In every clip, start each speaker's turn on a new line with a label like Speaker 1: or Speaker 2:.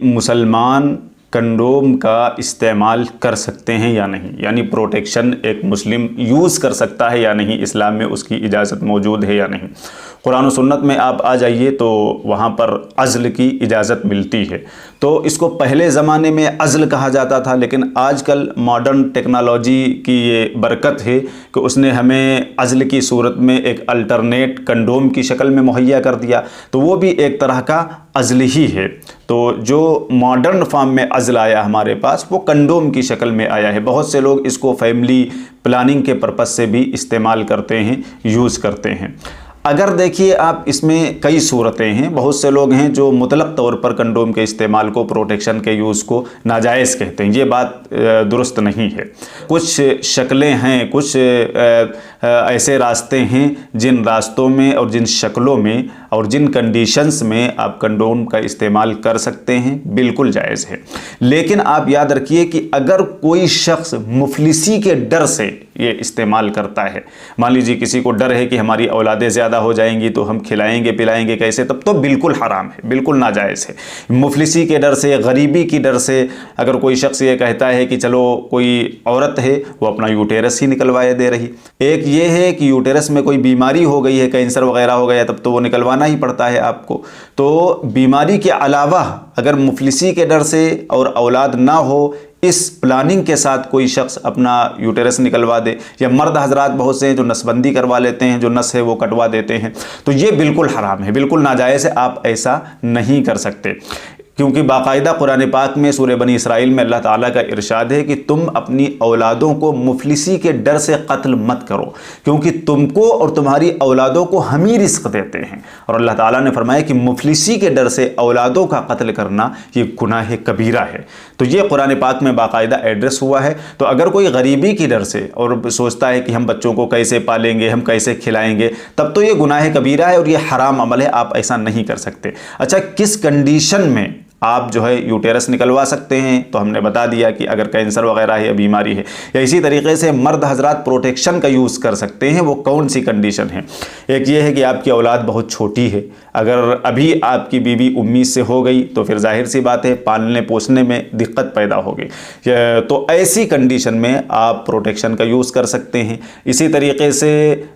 Speaker 1: मुसलमान कंडोम का इस्तेमाल कर सकते हैं या नहीं, यानी प्रोटेक्शन एक मुस्लिम यूज़ कर सकता है या नहीं, इस्लाम में उसकी इजाज़त मौजूद है या नहीं। कुरान और सुन्नत में आप आ जाइए तो वहाँ पर अज़्ल की इजाज़त मिलती है। तो इसको पहले ज़माने में अज़्ल कहा जाता था, लेकिन आजकल मॉडर्न टेक्नोलॉजी की ये बरकत है कि उसने हमें अज़्ल की सूरत में एक अल्टरनेट कंडोम की शक्ल में मुहैया कर दिया, तो वो भी एक तरह का अज़्ल ही है। तो जो मॉडर्न फॉर्म में अज़्ल आया हमारे पास वो कंडोम की शक्ल में आया है। बहुत से लोग इसको फैमिली प्लानिंग के पर्पज़ से भी इस्तेमाल करते हैं, यूज़ करते हैं। अगर देखिए आप, इसमें कई सूरतें हैं। बहुत से लोग हैं जो मुतलक तौर पर कंडोम के इस्तेमाल को, प्रोटेक्शन के यूज़ को नाजायज़ कहते हैं। ये बात दुरुस्त नहीं है। कुछ शक्लें हैं, कुछ ऐसे रास्ते हैं जिन रास्तों में और जिन शक्लों में और जिन कंडीशंस में आप कंडोम का इस्तेमाल कर सकते हैं, बिल्कुल जायज़ है। लेकिन आप याद रखिए कि अगर कोई शख्स मुफलिसी के डर से ये इस्तेमाल करता है, मान लीजिए किसी को डर है कि हमारी औलादें ज़्यादा हो जाएंगी तो हम खिलाएंगे पिलाएंगे कैसे, तब तो बिल्कुल हराम है, बिल्कुल नाजायज़ है। मुफलिसी के डर से, गरीबी की डर से अगर कोई शख्स ये कहता है कि चलो कोई औरत है वो अपना यूटेरस ही निकलवाए दे रही, एक ये है कि यूटेरस में कोई बीमारी हो गई है, कैंसर वगैरह हो गया, तब तो वो निकलवाना ही पड़ता है आपको। तो बीमारी के अलावा अगर मुफलिसी के डर से और औलाद ना हो, इस प्लानिंग के साथ कोई शख्स अपना यूटेरस निकलवा दे, या मर्द हजरात बहुत से हैं जो नसबंदी करवा लेते हैं, जो नस है वो कटवा देते हैं, तो ये बिल्कुल हराम है, बिल्कुल नाजायज़ है। आप ऐसा नहीं कर सकते, क्योंकि बाकायदा कुरान पाक में सूरह बनी इसराइल में अल्लाह ताला का इरशाद है कि तुम अपनी औलादों को मुफलिसी के डर से कत्ल मत करो, क्योंकि तुमको और तुम्हारी औलादों को हम ही रिस्क देते हैं। और अल्लाह ताला ने फरमाया कि मुफलिसी के डर से औलादों का कत्ल करना ये गुनाह कबीरा है। तो ये कुरान पाक में बाकायदा एड्रेस हुआ है। तो अगर कोई गरीबी की डर से और सोचता है कि हम बच्चों को कैसे पालेंगे, हम कैसे खिलाएंगे, तब तो ये गुनाह कबीरा है और ये हराम अमल है, आप ऐसा नहीं कर सकते। अच्छा, किस कंडीशन में आप जो है यूटेरस निकलवा सकते हैं, तो हमने बता दिया कि अगर कैंसर वगैरह है या बीमारी है, या इसी तरीके से मर्द हजरात प्रोटेक्शन का यूज़ कर सकते हैं। वो कौन सी कंडीशन है? एक ये है कि आपकी औलाद बहुत छोटी है, अगर अभी आपकी बीवी उम्मीद से हो गई तो फिर जाहिर सी बात है पालने पोसने में दिक्कत पैदा होगी, तो ऐसी कंडीशन में आप प्रोटेक्शन का यूज़ कर सकते हैं। इसी तरीके से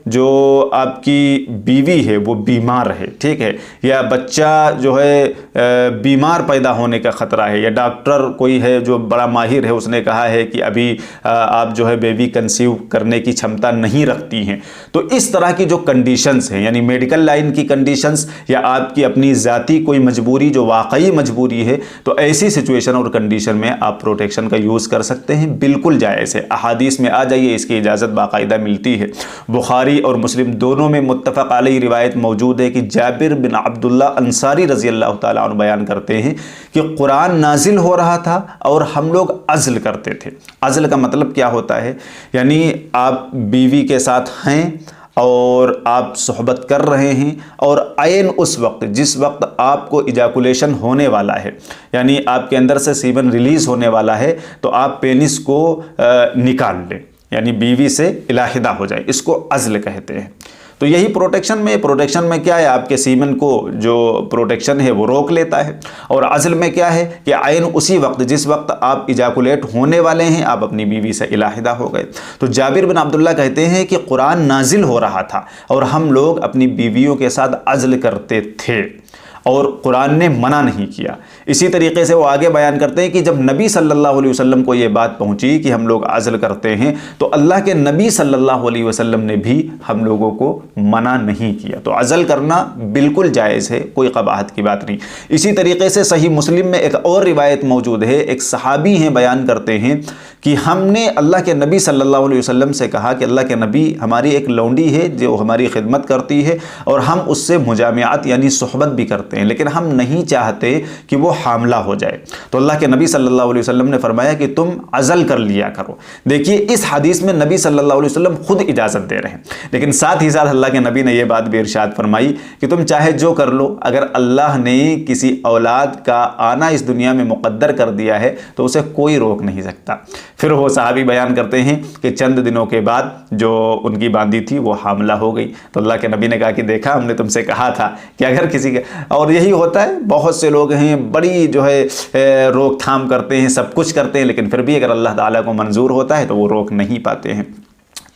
Speaker 1: जो आपकी बीवी है वो बीमार है, ठीक है, या बच्चा जो है बीमार पैदा होने का ख़तरा है, या डॉक्टर कोई है जो बड़ा माहिर है उसने कहा है कि अभी आप जो है बेबी कंसीव करने की क्षमता नहीं रखती हैं, तो इस तरह की जो कंडीशंस हैं, यानी मेडिकल लाइन की कंडीशंस या आपकी अपनी ज़ाती कोई मजबूरी जो वाकई मजबूरी है, तो ऐसी सिचुएशन और कंडीशन में आप प्रोटेक्शन का यूज़ कर सकते हैं, बिल्कुल जायज़ है। अहादीस में आ जाइए, इसकी इजाज़त बाकायदा मिलती है। बुखारी और मुस्लिम दोनों में मुत्तफ़क़ अलैहि रिवायत मौजूद है कि जाबिर बिन अब्दुल्ला अंसारी रज़ी अल्लाह तआला अन्हु बयान करते हैं कि कुरान नाजिल हो रहा था और हम लोग अज़्ल करते थे। अज़्ल का मतलब क्या होता है? यानी आप बीवी के साथ हैं और आप सोहबत कर रहे हैं और ऐन उस वक्त जिस वक्त आपको इजाकुलेशन होने वाला है, यानी आपके अंदर से सीमन रिलीज़ होने वाला है, तो आप पेनिस को निकाल लें, यानी बीवी से इलाहिदा हो जाए, इसको अज़्ल कहते हैं। तो यही प्रोटेक्शन में क्या है? आपके सीमन को जो प्रोटेक्शन है वो रोक लेता है। और अज़्ल में क्या है कि आयन उसी वक्त जिस वक्त आप इजाकुलेट होने वाले हैं, आप अपनी बीवी से इलाहिदा हो गए। तो जाबिर बिन अब्दुल्ला कहते हैं कि कुरान नाजिल हो रहा था और हम लोग अपनी बीवियों के साथ अज़्ल करते थे और कुरान ने मना नहीं किया। इसी तरीके से वो आगे बयान करते हैं कि जब नबी सल्लल्लाहु अलैहि वसल्लम को ये बात पहुंची कि हम लोग अज़्ल करते हैं, तो अल्लाह के नबी सल्लल्लाहु अलैहि वसल्लम ने भी हम लोगों को मना नहीं किया। तो अज़्ल करना बिल्कुल जायज़ है, कोई क़बाहत की बात नहीं। इसी तरीके से सही मुस्लिम में एक और रिवायत मौजूद है, एक सहाबी हैं बयान करते हैं कि हमने अल्लाह के नबी सल्लल्लाहु अलैहि वसल्लम से कहा कि अल्लाह के नबी, हमारी एक लौंडी है जो हमारी खिदमत करती है और हम उससे मुजामियात यानी सोहबत भी करते हैं, लेकिन हम नहीं चाहते कि वो हामला हो जाए। तो अल्लाह के नबी सल्लल्लाहु अलैहि वसल्लम ने फरमाया कि तुम अज़ल कर लिया करो। देखिए, इस हदीस में नबी सल्लल्लाहु अलैहि वसल्लम खुद इजाज़त दे रहे हैं, लेकिन साथ ही साथ अल्लाह के नबी ने यह बात भी इरशाद फरमाई कि तुम चाहे जो कर लो, अगर अल्लाह ने किसी औलाद का आना इस दुनिया में मुक़द्दर कर दिया है तो उसे कोई रोक नहीं सकता। फिर वो सहाबी बयान करते हैं कि चंद दिनों के बाद जो उनकी बांदी थी वो हामला हो गई। तो अल्लाह के नबी ने कहा कि देखा, हमने तुमसे कहा था कि अगर किसी के, और यही होता है, बहुत से लोग हैं बड़ी बड़ी जो है रोकथाम करते हैं, सब कुछ करते हैं, लेकिन फिर भी अगर अल्लाह ताला को मंजूर होता है तो वो रोक नहीं पाते हैं।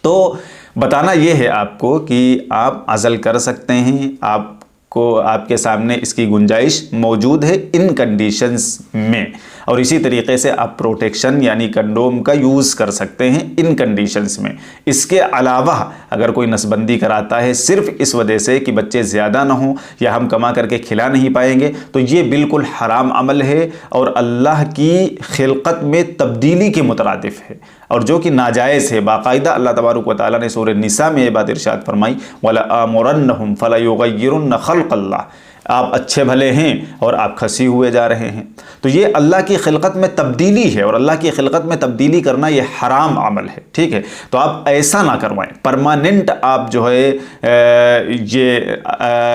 Speaker 1: तो बताना ये है आपको कि आप अज़ल कर सकते हैं, आपको आपके सामने इसकी गुंजाइश मौजूद है इन कंडीशंस में, और इसी तरीके से आप प्रोटेक्शन यानी कंडोम का यूज़ कर सकते हैं इन कंडीशंस में। इसके अलावा अगर कोई नसबंदी कराता है सिर्फ इस वजह से कि बच्चे ज़्यादा ना हों या हम कमा करके खिला नहीं पाएंगे, तो ये बिल्कुल हराम अमल है और अल्लाह की खिलकत में तब्दीली के मुतरादिफ है, और जो कि नाजायज़ है। बाकायदा अल्लाह तबारक व तआला ने सूरह निसा में ये बात इरशाद फरमाई, वला आमुरन्नहुम फला युगय्यिरुन्न खल्क़ल्लाह, आप अच्छे भले हैं और आप खसी हुए जा रहे हैं। तो ये अल्लाह की खिलकत में तब्दीली है, और अल्लाह की खिलकत में तब्दीली करना ये हराम अमल है, ठीक है। तो आप ऐसा ना करवाएं, परमानेंट आप जो है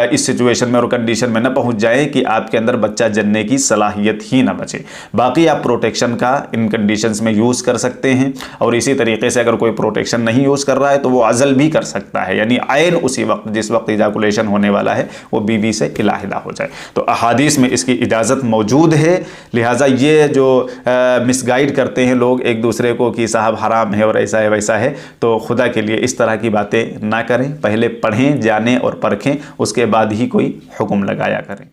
Speaker 1: इस सिचुएशन में और कंडीशन में ना पहुंच जाएं कि आपके अंदर बच्चा जन्ने की सलाहियत ही ना बचे। बाकी आप प्रोटेक्शन का इन कंडीशंस में यूज़ कर सकते हैं, और इसी तरीके से अगर कोई प्रोटेक्शन नहीं यूज़ कर रहा है तो वो अज़ल भी कर सकता है, यानी आयन उसी वक्त जिस वक्त इजाकुलेशन होने वाला है वो बीवी से इलाहिदा हो जाए। तो अहादीस में इसकी इजाज़त मौजूद है। लिहाजा ये जो मिसगाइड करते हैं लोग एक दूसरे को कि साहब हराम है और ऐसा है वैसा है, तो खुदा के लिए इस तरह की बातें ना करें, पहले पढ़ें, जानें और परखें, उसके बाद ही कोई हुक्म लगाया करें।